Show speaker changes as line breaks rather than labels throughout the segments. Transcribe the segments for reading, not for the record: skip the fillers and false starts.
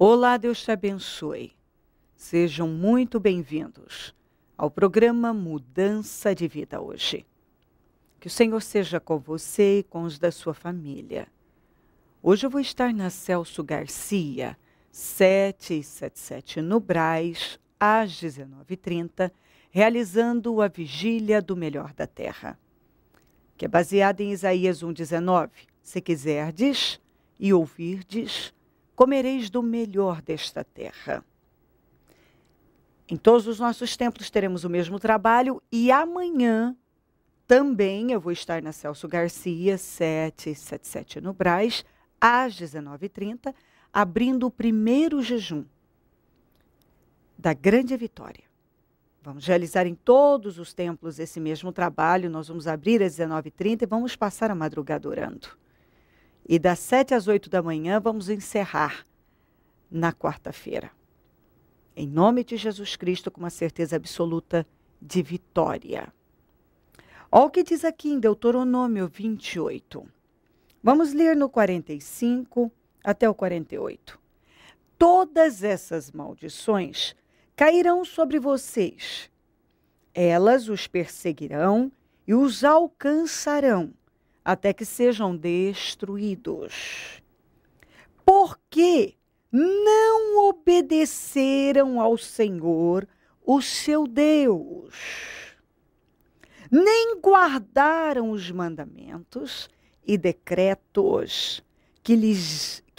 Olá, Deus te abençoe. Sejam muito bem-vindos ao programa Mudança de Vida hoje. Que o Senhor seja com você e com os da sua família. Hoje eu vou estar na Celso Garcia, 777 no Brás, às 19h30, realizando a Vigília do Melhor da Terra, que é baseada em Isaías 1,19. Se quiserdes e ouvirdes, comereis do melhor desta terra. Em todos os nossos templos teremos o mesmo trabalho e amanhã também eu vou estar na Celso Garcia, 777 no Brás, às 19h30, abrindo o primeiro jejum da Grande Vitória. Vamos realizar em todos os templos esse mesmo trabalho, nós vamos abrir às 19h30 e vamos passar a madrugada orando. E das 7 às 8 da manhã vamos encerrar na quarta-feira. Em nome de Jesus Cristo, com uma certeza absoluta de vitória. Olha o que diz aqui em Deuteronômio 28. Vamos ler no 45 até o 48. Todas essas maldições cairão sobre vocês. Elas os perseguirão e os alcançarão, até que sejam destruídos. Porque não obedeceram ao Senhor, o seu Deus, nem guardaram os mandamentos e decretos que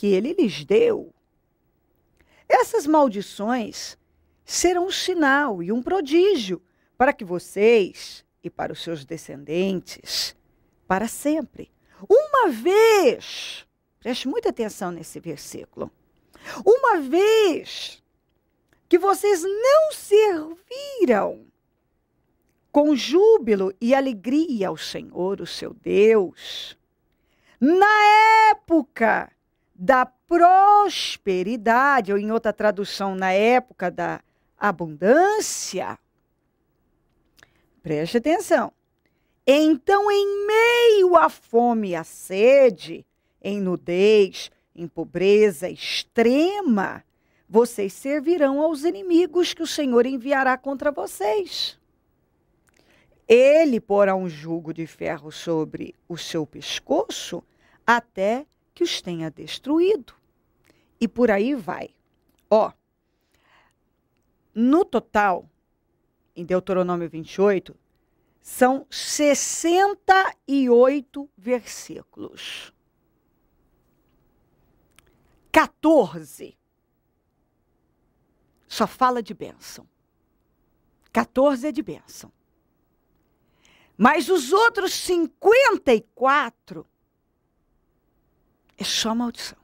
ele lhes deu. Essas maldições serão um sinal e um prodígio para que vocês e para os seus descendentes para sempre. Uma vez, preste muita atenção nesse versículo, uma vez que vocês não serviram com júbilo e alegria ao Senhor, o seu Deus, na época da prosperidade, ou em outra tradução, na época da abundância, preste atenção. Então, em meio à fome e à sede, em nudez, em pobreza extrema, vocês servirão aos inimigos que o Senhor enviará contra vocês. Ele porá um jugo de ferro sobre o seu pescoço até que os tenha destruído. E por aí vai. No total, em Deuteronômio 28, são 68 versículos. 14 só fala de bênção. 14 é de bênção. Mas os outros 54 é só maldição.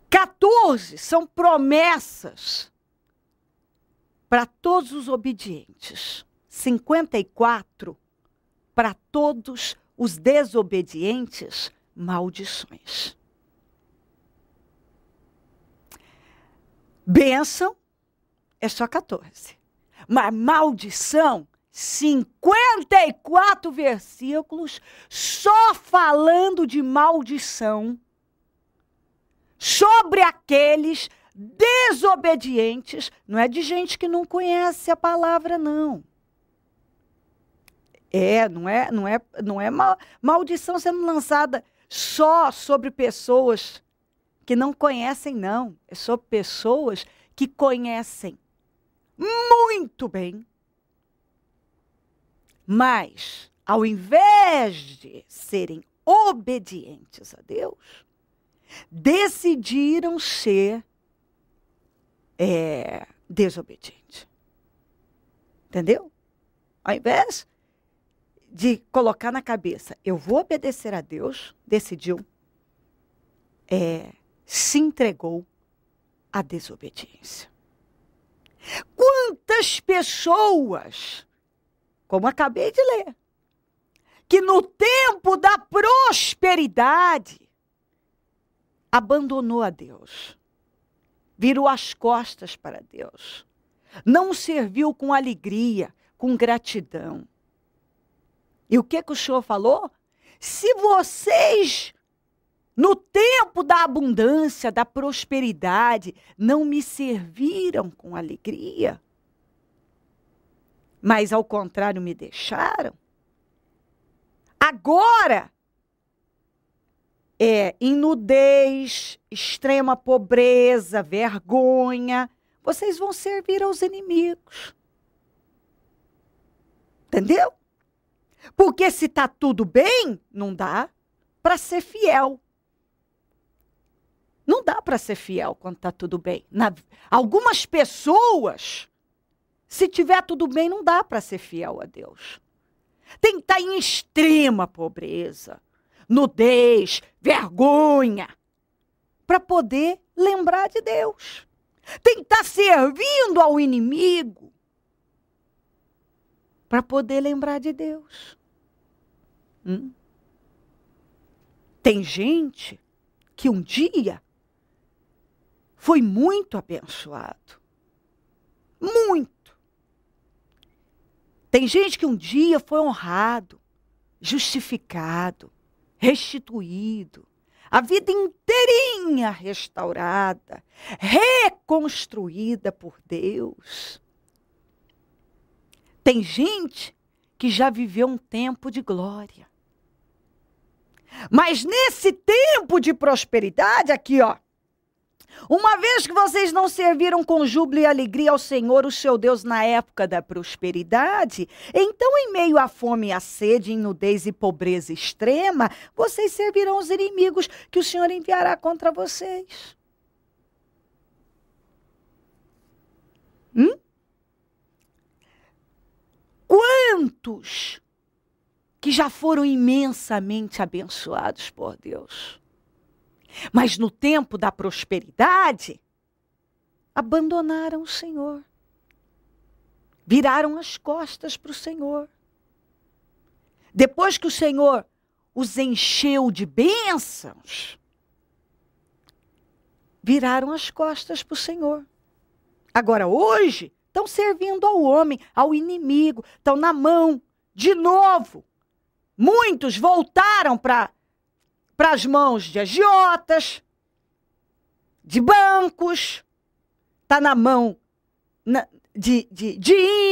14 são promessas para todos os obedientes, 54 para todos os desobedientes, maldições. Bênção é só 14, mas maldição, 54 versículos só falando de maldição sobre aqueles desobedientes, não é de gente que não conhece a palavra, não. Não é maldição sendo lançada só sobre pessoas que não conhecem, não. É sobre pessoas que conhecem muito bem. Mas, ao invés de serem obedientes a Deus, decidiram ser desobediente. Entendeu? Ao invés de colocar na cabeça, eu vou obedecer a Deus, decidiu, se entregou à desobediência. Quantas pessoas, como acabei de ler, que no tempo da prosperidade abandonou a Deus, virou as costas para Deus, não serviu com alegria, com gratidão. E o que o Senhor falou? Se vocês, no tempo tempo da abundância, da prosperidade, não me serviram com alegria, mas ao contrário me deixaram. Agora, em nudez, extrema pobreza, vergonha, vocês vão servir aos inimigos. Entendeu? Porque se está tudo bem, não dá para ser fiel. Não dá para ser fiel quando está tudo bem. Algumas pessoas, se tiver tudo bem, não dá para ser fiel a Deus. Tem que estar em extrema pobreza, nudez, vergonha, para poder lembrar de Deus. Tem que estar servindo ao inimigo para poder lembrar de Deus. Tem gente que um dia foi muito abençoado. Muito. Tem gente que um dia foi honrado, justificado, restituído, a vida inteirinha restaurada, reconstruída por Deus. Tem gente que já viveu um tempo de glória. Mas nesse tempo de prosperidade, aqui ó, uma vez que vocês não serviram com júbilo e alegria ao Senhor, o seu Deus, na época da prosperidade, então em meio à fome e à sede, em nudez e pobreza extrema, vocês servirão os inimigos que o Senhor enviará contra vocês. Quantos que já foram imensamente abençoados por Deus, mas no tempo da prosperidade, abandonaram o Senhor. Viraram as costas para o Senhor. Depois que o Senhor os encheu de bênçãos, viraram as costas para o Senhor. Agora, hoje, estão servindo ao homem, ao inimigo, estão na mão, de novo. Muitos voltaram para as mãos de agiotas, de bancos, está na mão de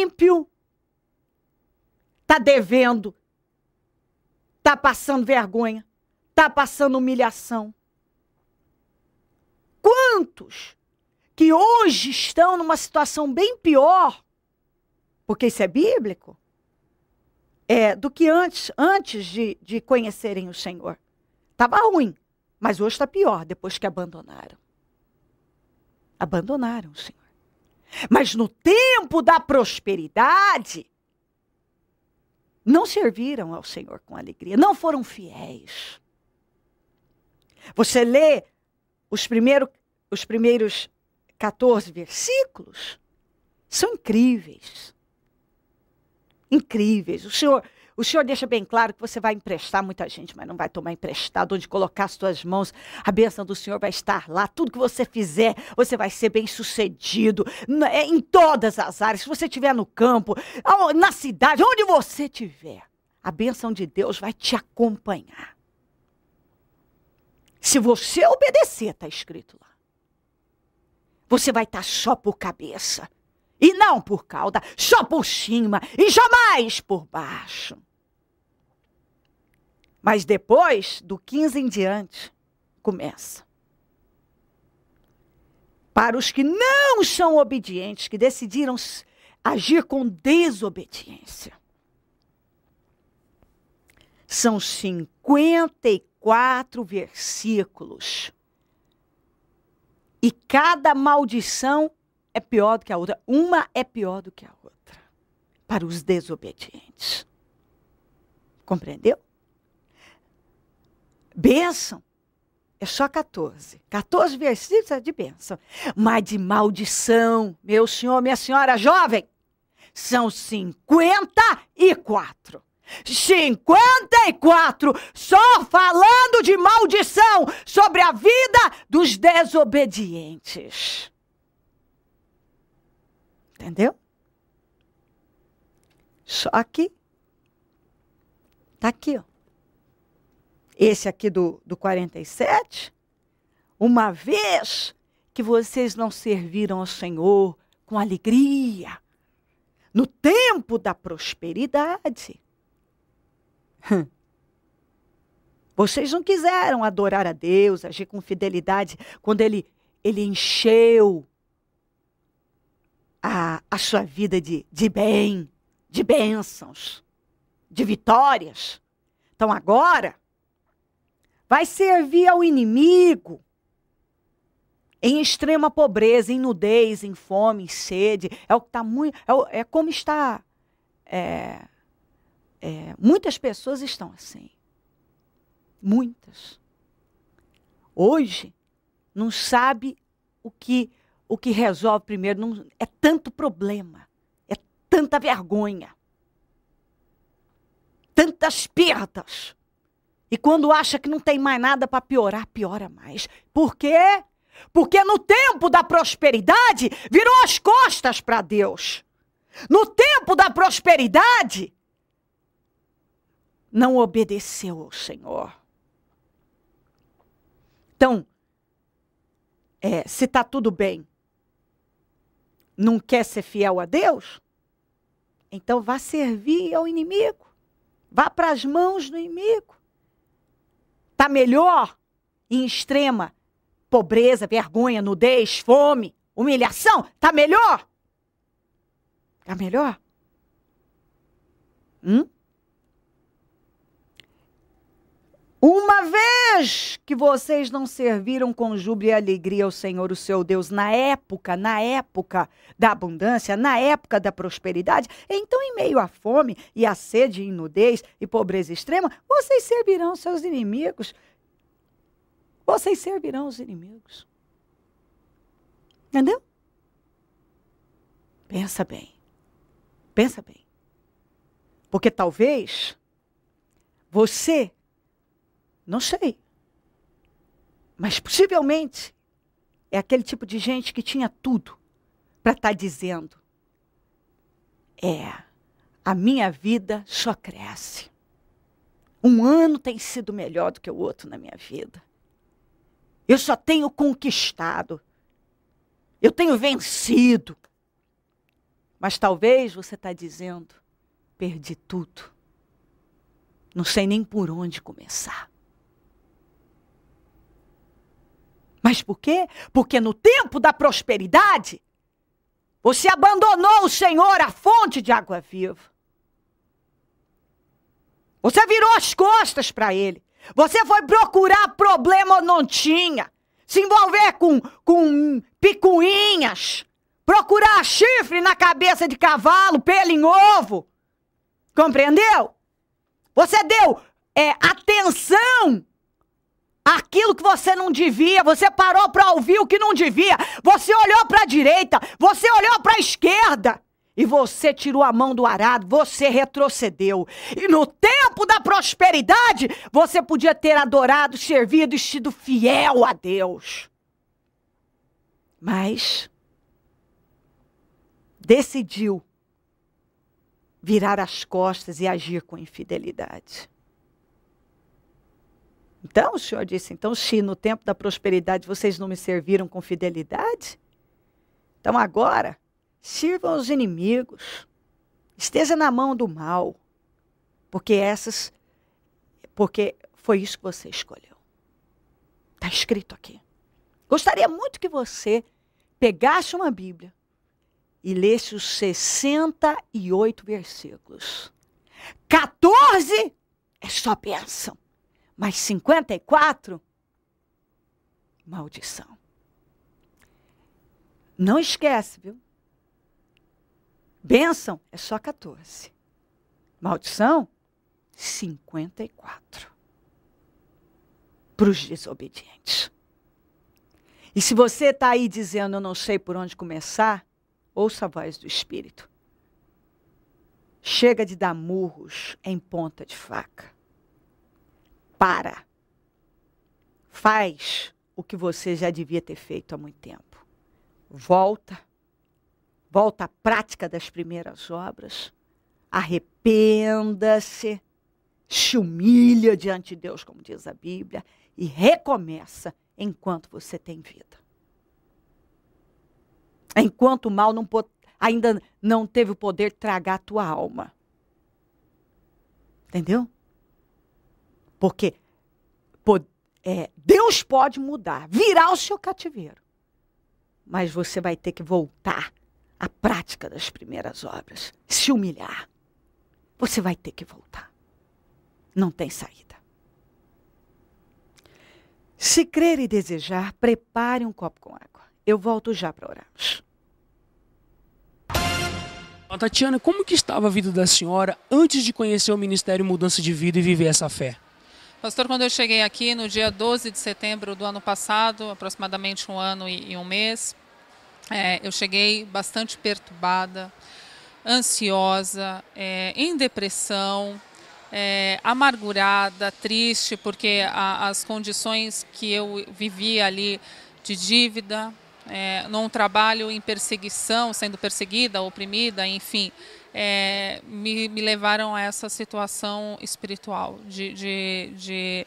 ímpio, está devendo, está passando vergonha, está passando humilhação. Quantos que hoje estão numa situação bem pior, porque isso é bíblico, do que antes de conhecerem o Senhor. Estava ruim, mas hoje está pior, depois que abandonaram. Abandonaram o Senhor. Mas no tempo da prosperidade, não serviram ao Senhor com alegria, não foram fiéis. Você lê os primeiros 14 versículos, são incríveis. Incríveis. O Senhor deixa bem claro que você vai emprestar muita gente, mas não vai tomar emprestado. Onde colocar as suas mãos, a bênção do Senhor vai estar lá. Tudo que você fizer, você vai ser bem sucedido. Em todas as áreas. Se você estiver no campo, na cidade, onde você estiver, a bênção de Deus vai te acompanhar. Se você obedecer, está escrito lá. Você vai estar só por cabeça. E não por cauda, só por cima e jamais por baixo. Mas depois, do 15 em diante, começa. Para os que não são obedientes, que decidiram agir com desobediência. São 54 versículos. E cada maldição é pior do que a outra. Uma é pior do que a outra. Para os desobedientes. Compreendeu? Bênção é só 14. 14 versículos é de bênção. Mas de maldição, meu senhor, minha senhora jovem, são 54. 54 só falando de maldição sobre a vida dos desobedientes. Entendeu? Só aqui. Tá aqui, ó. Esse aqui do 47 uma vez que vocês não serviram ao Senhor com alegria, no tempo da prosperidade. Vocês não quiseram adorar a Deus, agir com fidelidade, quando Ele encheu a sua vida de bem, de bênçãos, de vitórias. Então agora, vai servir ao inimigo em extrema pobreza, em nudez, em fome, em sede. É o que está muito. É como está. Muitas pessoas estão assim. Muitas. Hoje, não sabe o que resolve primeiro. Não, é tanto problema. É tanta vergonha. Tantas perdas. E quando acha que não tem mais nada para piorar, piora mais. Por quê? Porque no tempo da prosperidade, virou as costas para Deus. No tempo da prosperidade, não obedeceu ao Senhor. Então, se está tudo bem, não quer ser fiel a Deus, então vá servir ao inimigo. Vá para as mãos do inimigo. Está melhor em extrema pobreza, vergonha, nudez, fome, humilhação? Está melhor? Está melhor? Uma vez que vocês não serviram com júbilo e alegria ao Senhor, o seu Deus, na época da abundância, na época da prosperidade, então em meio à fome e à sede, nudez e pobreza extrema, vocês servirão seus inimigos. Vocês servirão os inimigos. Entendeu? Pensa bem. Pensa bem. Porque talvez você, não sei, mas possivelmente é aquele tipo de gente que tinha tudo para estar dizendo: a minha vida só cresce. Um ano tem sido melhor do que o outro na minha vida. Eu só tenho conquistado. Eu tenho vencido. Mas talvez você está dizendo: perdi tudo. Não sei nem por onde começar. Mas por quê? Porque no tempo da prosperidade, você abandonou o Senhor, a fonte de água viva. Você virou as costas para Ele. Você foi procurar problema onde não tinha. Se envolver com picuinhas. Procurar chifre na cabeça de cavalo, pelo em ovo. Compreendeu? Você deu atenção àquilo que você não devia. Você parou para ouvir o que não devia. Você olhou para a direita. Você olhou para a esquerda. E você tirou a mão do arado, você retrocedeu. E no tempo da prosperidade, você podia ter adorado, servido e sido fiel a Deus. Mas decidiu virar as costas e agir com infidelidade. Então o Senhor disse: então, se no tempo da prosperidade vocês não me serviram com fidelidade, então agora sirvam os inimigos, esteja na mão do mal, porque foi isso que você escolheu. Está escrito aqui. Gostaria muito que você pegasse uma Bíblia e lesse os 68 versículos. 14 é só bênção, mas 54, maldição. Não esquece, viu? Bênção é só 14. Maldição, 54. Para os desobedientes. E se você está aí dizendo: eu não sei por onde começar, ouça a voz do Espírito. Chega de dar murros em ponta de faca. Para. Faz o que você já devia ter feito há muito tempo. Volta à prática das primeiras obras. Arrependa-se. Se humilha diante de Deus, como diz a Bíblia. E recomeça enquanto você tem vida. Enquanto o mal ainda não teve o poder de tragar a tua alma. Entendeu? Porque Deus pode mudar, virar o seu cativeiro. Mas você vai ter que voltar à prática das primeiras obras. Se humilhar. Você vai ter que voltar. Não tem saída. Se crer e desejar, prepare um copo com água. Eu volto já para orarmos.
Tatiana, como que estava a vida da senhora antes de conhecer o Ministério Mudança de Vida e viver essa fé?
Pastor, quando eu cheguei aqui no dia 12 de setembro do ano passado, aproximadamente 1 ano e 1 mês, eu cheguei bastante perturbada, ansiosa, em depressão, amargurada, triste, porque as condições que eu vivia ali de dívida, num trabalho em perseguição, sendo perseguida, oprimida, enfim, me levaram a essa situação espiritual, de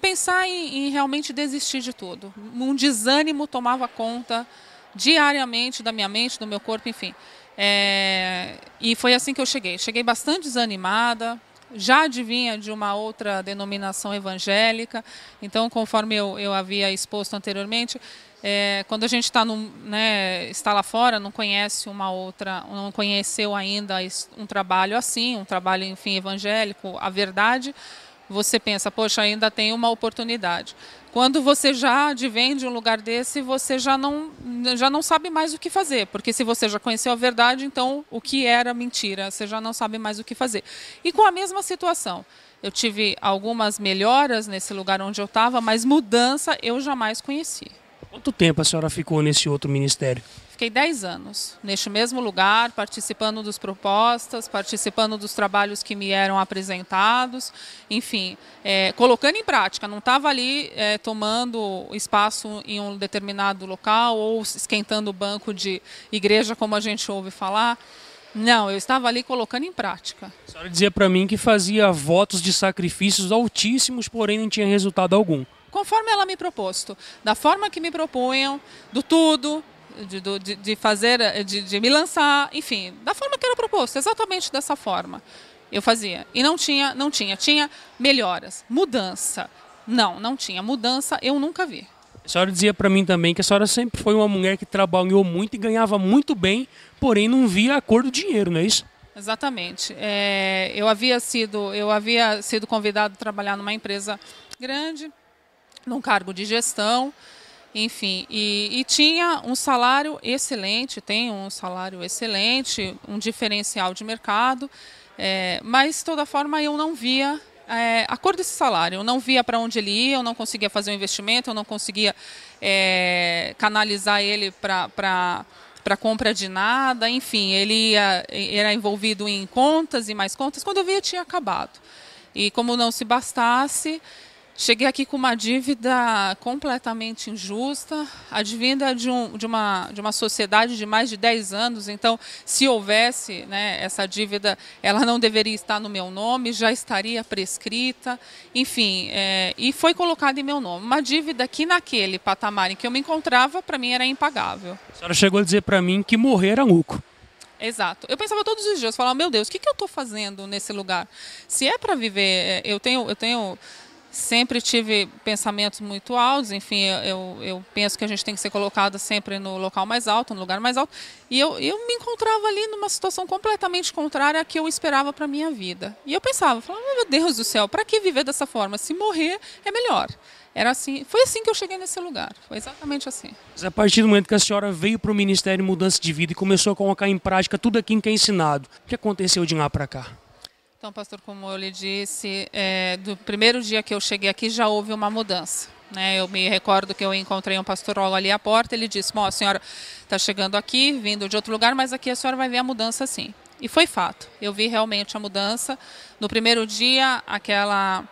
pensar em realmente desistir de tudo. Um desânimo tomava conta diariamente da minha mente, do meu corpo, enfim. E foi assim que eu cheguei. Cheguei bastante desanimada, já adivinha de uma outra denominação evangélica, então, conforme eu havia exposto anteriormente, quando a gente está lá fora, não conhece uma outra, não conheceu ainda um trabalho assim, um trabalho, enfim, evangélico, a verdade, você pensa, poxa, ainda tem uma oportunidade. Quando você já advém de um lugar desse, você já não sabe mais o que fazer, porque se você já conheceu a verdade, então o que era mentira, você já não sabe mais o que fazer. E com a mesma situação, eu tive algumas melhoras nesse lugar onde eu estava, mas mudança eu jamais conheci.
Quanto tempo a senhora ficou nesse outro ministério?
Fiquei 10 anos neste mesmo lugar, participando das propostas, participando dos trabalhos que me eram apresentados, enfim, colocando em prática. Não estava ali tomando espaço em um determinado local ou esquentando o banco de igreja, como a gente ouve falar. Não, eu estava ali colocando em prática.
A senhora dizia para mim que fazia votos de sacrifícios altíssimos, porém não tinha resultado algum.
Conforme ela me proposto, da forma que me propunham, do tudo, de fazer, de me lançar, enfim, da forma que era proposto, exatamente dessa forma. Eu fazia. E não tinha melhoras, mudança. Não tinha mudança, eu nunca vi.
A senhora dizia para mim também que a senhora sempre foi uma mulher que trabalhou muito e ganhava muito bem, porém não via a cor do dinheiro, não é isso?
Exatamente. Eu havia sido convidado a trabalhar numa empresa grande, num cargo de gestão, enfim, e tinha um salário excelente, tem um salário excelente, um diferencial de mercado, mas de toda forma eu não via a cor desse salário, eu não via para onde ele ia, eu não conseguia fazer um investimento, eu não conseguia canalizar ele para compra de nada, enfim, ele era envolvido em contas e mais contas, quando eu via tinha acabado. E como não se bastasse, cheguei aqui com uma dívida completamente injusta, advinda de uma sociedade de mais de 10 anos. Então, se houvesse, né, essa dívida, ela não deveria estar no meu nome, já estaria prescrita. Enfim, e foi colocada em meu nome. Uma dívida que naquele patamar em que eu me encontrava, para mim era impagável.
A senhora chegou a dizer para mim que morrer era lucro.
Exato. Eu pensava todos os dias, falava, meu Deus, o que eu estou fazendo nesse lugar? Se é para viver, eu sempre tive pensamentos muito altos, enfim, eu penso que a gente tem que ser colocada sempre no local mais alto, no lugar mais alto, e eu me encontrava ali numa situação completamente contrária à que eu esperava para a minha vida. E eu pensava, meu Deus do céu, para que viver dessa forma? Se morrer é melhor. Era assim, foi assim que eu cheguei nesse lugar, foi exatamente assim.
Mas a partir do momento que a senhora veio para o Ministério Mudança de Vida e começou a colocar em prática tudo aquilo que é ensinado, o que aconteceu de lá para cá?
Então, pastor, como eu lhe disse, do primeiro dia que eu cheguei aqui já houve uma mudança. Né? Eu me recordo que eu encontrei um pastorólogo ali à porta, ele disse, a senhora está chegando aqui, vindo de outro lugar, mas aqui a senhora vai ver a mudança sim. E foi fato, eu vi realmente a mudança. No primeiro dia, aquela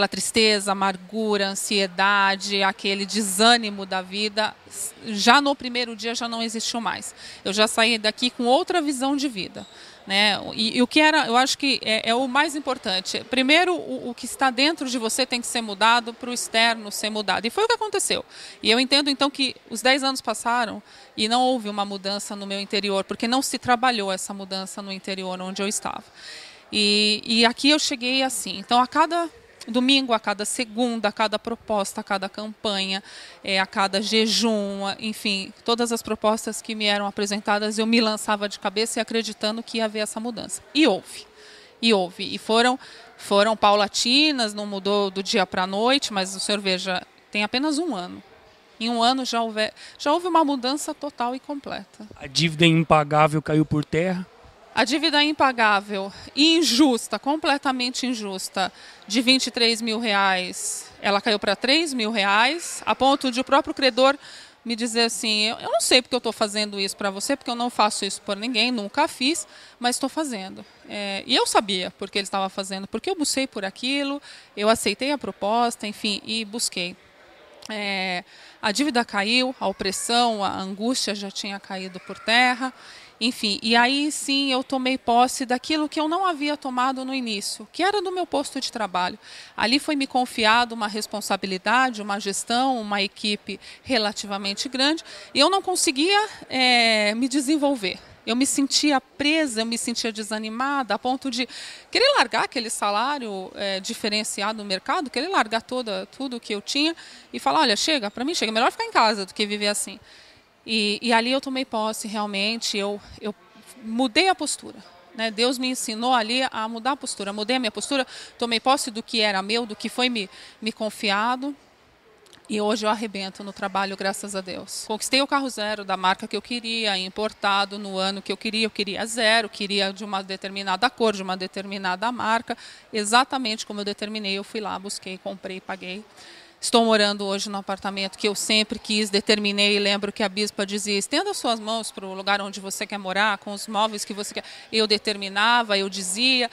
tristeza, amargura, ansiedade, aquele desânimo da vida, já no primeiro dia já não existiu mais. Eu já saí daqui com outra visão de vida. né? E o que era, eu acho que é o mais importante. Primeiro, o que está dentro de você tem que ser mudado para o externo ser mudado. E foi o que aconteceu. E eu entendo, então, que os 10 anos passaram e não houve uma mudança no meu interior, porque não se trabalhou essa mudança no interior onde eu estava. E aqui eu cheguei assim. Então, a cada domingo, a cada segunda, a cada proposta, a cada campanha, a cada jejum, enfim, todas as propostas que me eram apresentadas, eu me lançava de cabeça e acreditando que ia haver essa mudança. E houve. E foram paulatinas, não mudou do dia para a noite, mas o senhor veja, tem apenas um ano. Em um ano já houve uma mudança total e completa.
A dívida impagável caiu por terra?
A dívida impagável e injusta, completamente injusta, de R$ 23.000, ela caiu para R$ 3.000, a ponto de o próprio credor me dizer assim, eu não sei porque eu estou fazendo isso para você, porque eu não faço isso por ninguém, nunca fiz, mas estou fazendo. E eu sabia porque ele estava fazendo, porque eu busquei por aquilo, eu aceitei a proposta, enfim, e busquei. A dívida caiu, a opressão, a angústia já tinha caído por terra. Enfim, e aí sim eu tomei posse daquilo que eu não havia tomado no início, que era do meu posto de trabalho. Ali foi me confiado uma responsabilidade, uma gestão, uma equipe relativamente grande, e eu não conseguia me desenvolver. Eu me sentia presa, eu me sentia desanimada, a ponto de querer largar aquele salário diferenciado no mercado, querer largar tudo que eu tinha e falar, olha, chega, para mim chega, melhor ficar em casa do que viver assim. E ali eu tomei posse, realmente, eu mudei a postura. Né? Deus me ensinou ali a mudar a postura, mudei a minha postura, tomei posse do que era meu, do que foi me confiado. E hoje eu arrebento no trabalho, graças a Deus. Conquistei o carro zero da marca que eu queria, importado no ano que eu queria zero, queria de uma determinada cor, de uma determinada marca. Exatamente como eu determinei, eu fui lá, busquei, comprei, paguei. Estou morando hoje no apartamento que eu sempre quis, determinei, lembro que a bispa dizia, estenda suas mãos para o lugar onde você quer morar, com os móveis que você quer. Eu determinava, eu dizia,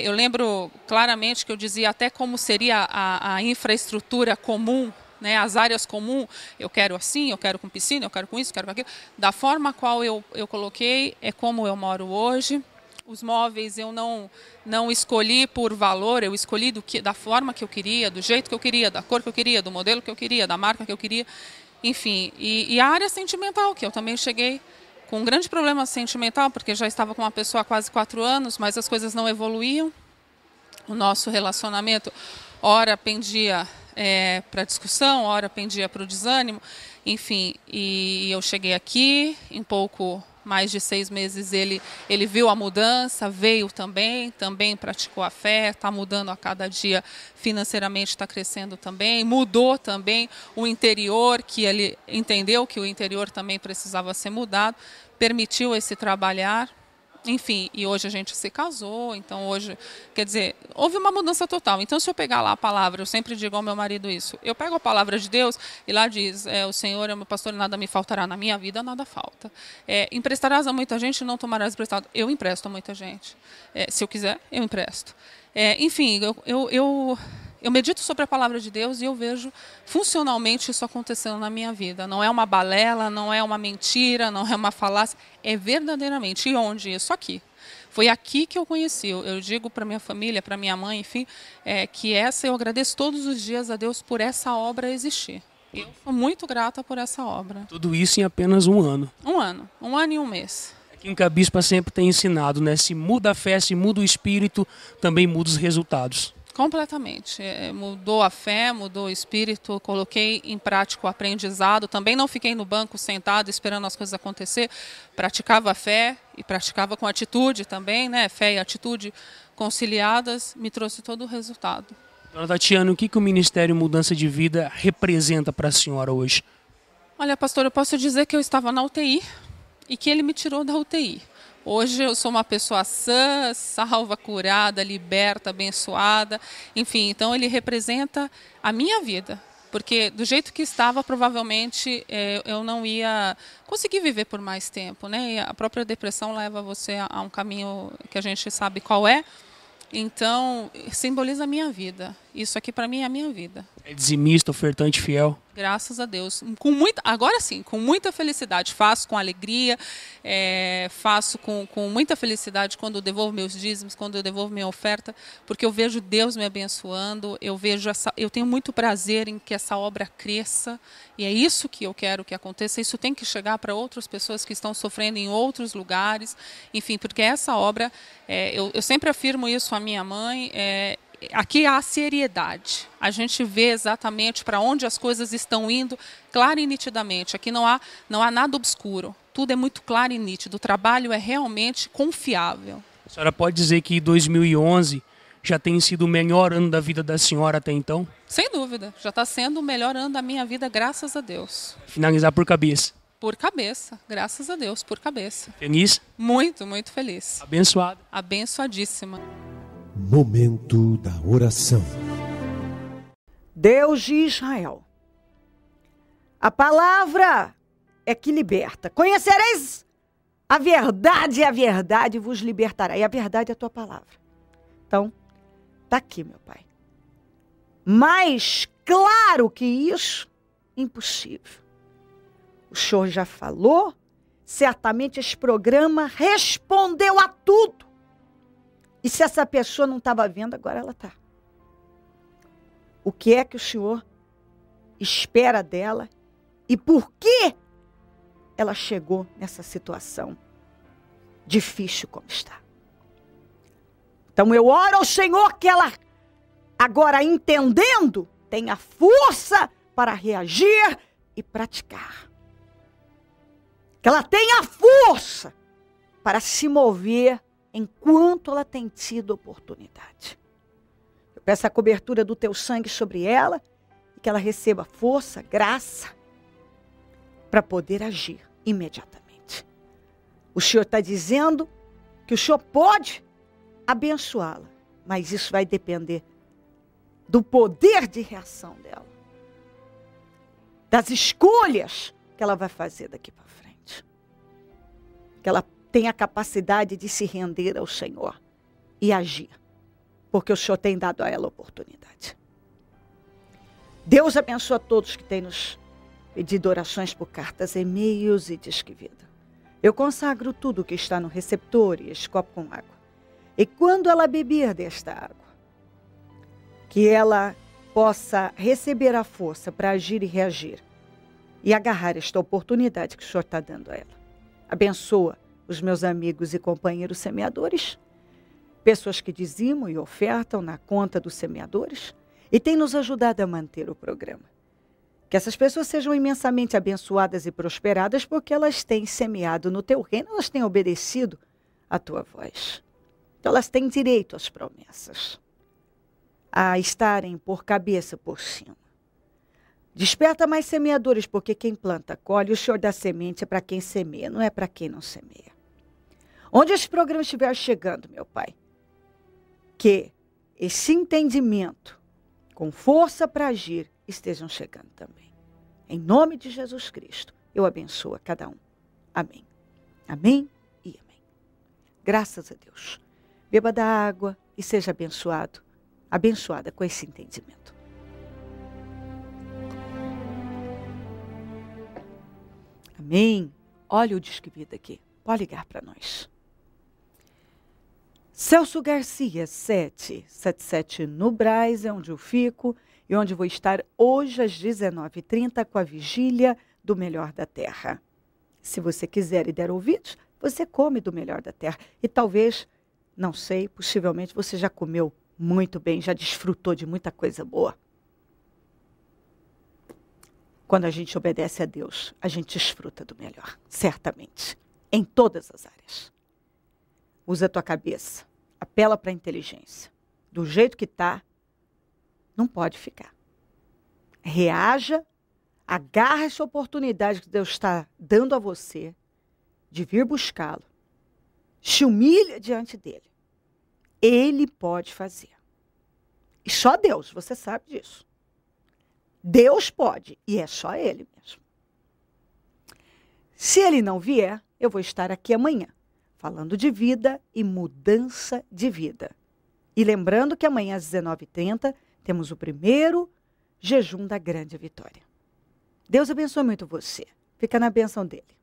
eu lembro claramente que eu dizia até como seria a infraestrutura comum, né, as áreas comuns, eu quero assim, eu quero com piscina, eu quero com isso, eu quero com aquilo. Da forma qual eu coloquei, é como eu moro hoje. Os móveis eu não escolhi por valor, eu escolhi da forma que eu queria, do jeito que eu queria, da cor que eu queria, do modelo que eu queria, da marca que eu queria, enfim. E a área sentimental, que eu também cheguei com um grande problema sentimental, porque já estava com uma pessoa há quase 4 anos, mas as coisas não evoluíam. O nosso relacionamento, ora pendia para discussão, ora pendia para o desânimo, enfim. E eu cheguei aqui, em pouco mais de 6 meses ele viu a mudança, veio também praticou a fé, está mudando a cada dia financeiramente, está crescendo também, mudou também o interior, que ele entendeu que o interior também precisava ser mudado, permitiu esse trabalhar. Enfim, e hoje a gente se casou, então hoje, quer dizer, houve uma mudança total. Então, se eu pegar lá a palavra, eu sempre digo ao meu marido isso, eu pego a palavra de Deus e lá diz, o Senhor é meu pastor e nada me faltará. Na minha vida, nada falta. Emprestarás a muita gente e não tomarás emprestado. Eu empresto a muita gente. Se eu quiser, eu empresto. Enfim, eu medito sobre a palavra de Deus e eu vejo funcionalmente isso acontecendo na minha vida. Não é uma balela, não é uma mentira, não é uma falácia, é verdadeiramente. E onde? Isso aqui. Foi aqui que eu conheci. Eu digo para minha família, para minha mãe, enfim, que eu agradeço todos os dias a Deus por essa obra existir. Eu sou muito grata por essa obra.
Tudo isso em apenas um ano.
Um ano e um mês.
Aquilo que a bispa sempre tem ensinado, né? Se muda a fé, se muda o espírito, também muda os resultados.
Completamente. Mudou a fé, mudou o espírito, coloquei em prática o aprendizado. Também não fiquei no banco sentado esperando as coisas acontecer. Praticava a fé e praticava com atitude também, né? Fé e atitude conciliadas me trouxe todo o resultado.
Dona Tatiana, o que o Ministério Mudança de Vida representa para a senhora hoje?
Olha, pastor, eu posso dizer que eu estava na UTI e que ele me tirou da UTI. Hoje eu sou uma pessoa sã, salva, curada, liberta, abençoada. Enfim, então ele representa a minha vida. Porque do jeito que estava, provavelmente eu não ia conseguir viver por mais tempo. Né? E a própria depressão leva você a um caminho que a gente sabe qual é. Então, simboliza a minha vida. Isso aqui para mim é a minha vida.
É dizimista, ofertante fiel?
Graças a Deus. Agora sim, com muita felicidade. Faço com alegria, faço com muita felicidade quando eu devolvo meus dízimos, quando eu devolvo minha oferta, porque eu vejo Deus me abençoando, eu tenho muito prazer em que essa obra cresça, e é isso que eu quero que aconteça. Isso tem que chegar para outras pessoas que estão sofrendo em outros lugares, enfim, porque essa obra, eu sempre afirmo isso à minha mãe, aqui há seriedade. A gente vê exatamente para onde as coisas estão indo, claro e nitidamente. Aqui não há nada obscuro. Tudo é muito claro e nítido. O trabalho é realmente confiável.
A senhora pode dizer que 2011 já tem sido o melhor ano da vida da senhora até então?
Sem dúvida. Já está sendo o melhor ano da minha vida, graças a Deus.
Finalizar por cabeça.
Por cabeça. Graças a Deus, por cabeça.
Feliz?
Muito, muito feliz.
Abençoada.
Abençoadíssima.
Momento da oração.
Deus de Israel, a palavra é que liberta. Conhecereis a verdade, e a verdade vos libertará. E a verdade é a tua palavra. Então, está aqui, meu Pai. Mais claro que isso, impossível. O Senhor já falou, certamente esse programa respondeu a tudo. E se essa pessoa não estava vendo, agora ela está. O que é que o Senhor espera dela e por que ela chegou nessa situação difícil como está? Então eu oro ao Senhor que ela, agora entendendo, tenha força para reagir e praticar. Que ela tenha força para se mover enquanto ela tem tido oportunidade. Eu peço a cobertura do teu sangue sobre ela e que ela receba força, graça para poder agir imediatamente. O Senhor está dizendo que o Senhor pode abençoá-la, mas isso vai depender do poder de reação dela, das escolhas que ela vai fazer daqui para frente. Que ela tem a capacidade de se render ao Senhor e agir, porque o Senhor tem dado a ela oportunidade. Deus abençoa todos que têm nos pedido orações por cartas, e-mails e Disque Vida. Eu consagro tudo que está no receptor e este copo com água. E quando ela beber desta água, que ela possa receber a força para agir e reagir e agarrar esta oportunidade que o Senhor está dando a ela. Abençoa os meus amigos e companheiros semeadores, pessoas que dizimam e ofertam na conta dos semeadores e têm nos ajudado a manter o programa. Que essas pessoas sejam imensamente abençoadas e prosperadas porque elas têm semeado no teu reino, elas têm obedecido à tua voz. Então elas têm direito às promessas, a estarem por cabeça por cima. Desperta mais semeadores, porque quem planta colhe, o Senhor dá semente é para quem semeia, não é para quem não semeia. Onde esse programa estiver chegando, meu Pai, que esse entendimento com força para agir estejam chegando também. Em nome de Jesus Cristo, eu abençoo a cada um. Amém. Amém e amém. Graças a Deus. Beba da água e seja abençoado, abençoada com esse entendimento. Amém. Olha o Disque Vida aqui. Pode ligar para nós. Celso Garcia, 777 no Brás, é onde eu fico e onde vou estar hoje às 19h30 com a vigília do Melhor da Terra. Se você quiser e der ouvidos, você come do Melhor da Terra. E talvez, não sei, possivelmente você já comeu muito bem, já desfrutou de muita coisa boa. Quando a gente obedece a Deus, a gente desfruta do melhor, certamente, em todas as áreas. Usa a tua cabeça, apela para a inteligência. Do jeito que está, não pode ficar. Reaja, agarra essa oportunidade que Deus está dando a você de vir buscá-lo. Se humilha diante dele. Ele pode fazer. E só Deus, você sabe disso. Deus pode, e é só ele mesmo. Se ele não vier, eu vou estar aqui amanhã, falando de vida e mudança de vida. E lembrando que amanhã às 19h30 temos o primeiro jejum da grande vitória. Deus abençoe muito você. Fica na bênção dele.